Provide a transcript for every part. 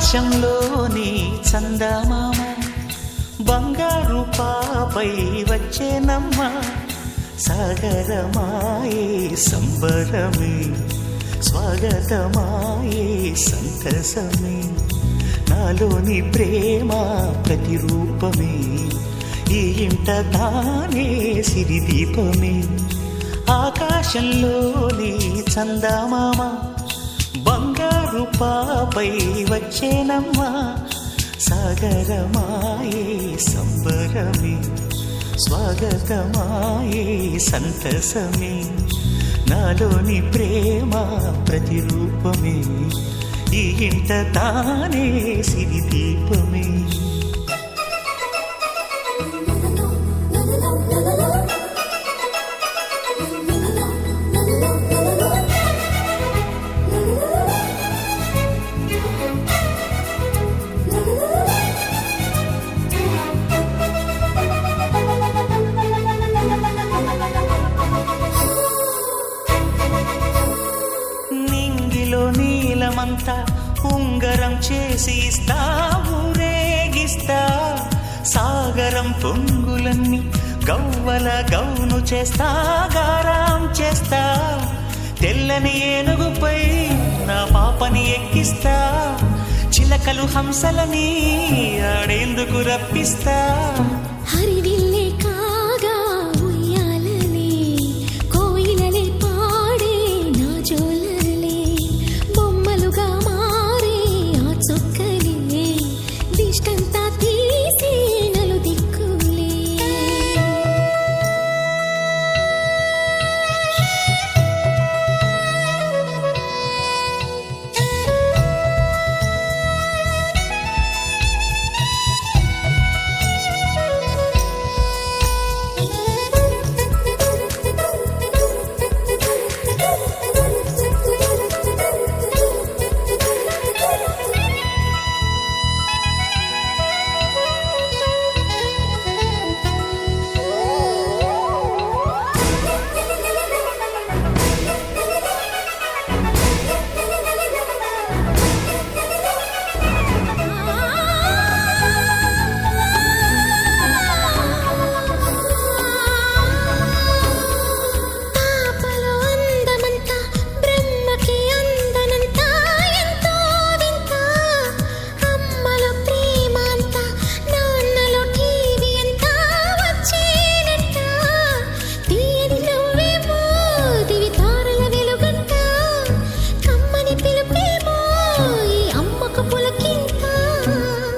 ఆకాశంలోని చందమామ బంగారు పాపై వచ్చేనమ్మ సాగరమాయే సంబరమే స్వాగతమాయే సంతసమే నాలోని ప్రేమ ప్రతిరూపమే ఈ ఇంట తానే సిరిదీపమే ఆకాశంలోని చందమామ బంగారు పాపై వచ్చేనమ్మా సాగరమాయే సంబరమే స్వాగతమాయే సంతసమే నాలోని ప్రేమ ప్రతిరూపమే ఈ ఇంట తానే సిరిదీపమే నీలమంతా ఉంగరం చేసి ఇస్తా ఊరేగిస్తా సాగరం పొంగులన్నీ గవ్వల గౌను చేస్తా గారాం చేస్తా తెల్లని ఏనుగుపై నా పాపని ఎక్కిస్తా చిలకలు హంసలని ఆడేందుకు రప్పిస్తా హరివిల్లే కాగా ఉయ్యాలలే కోయిలలే పాడే నా జోలలే బొమ్మలుగా మారే ఆ చొక్కలే దిష్టంతా తీసి నలు దిక్కులే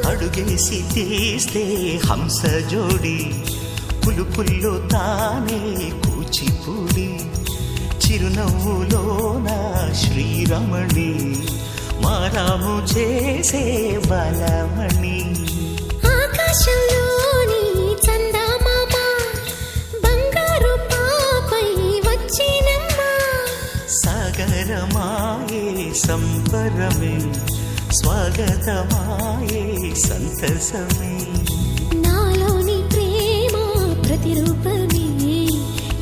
అడుగేసి తీస్తే హంస జోడి పులుపుల్లో తానే కూచిపూడి చిరునవ్వులోన శ్రీరమణి మారాము చేసే బలమణి ఆకాశంలోని చందమామ బంగారు పాపై వచ్చినమ్మా సాగరమాయే సంబరమే స్వాగతమాయే సంతసమే నాలోని ప్రేమ ప్రతిరూపమే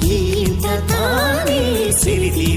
ఈ ఇంట తానే సిరిది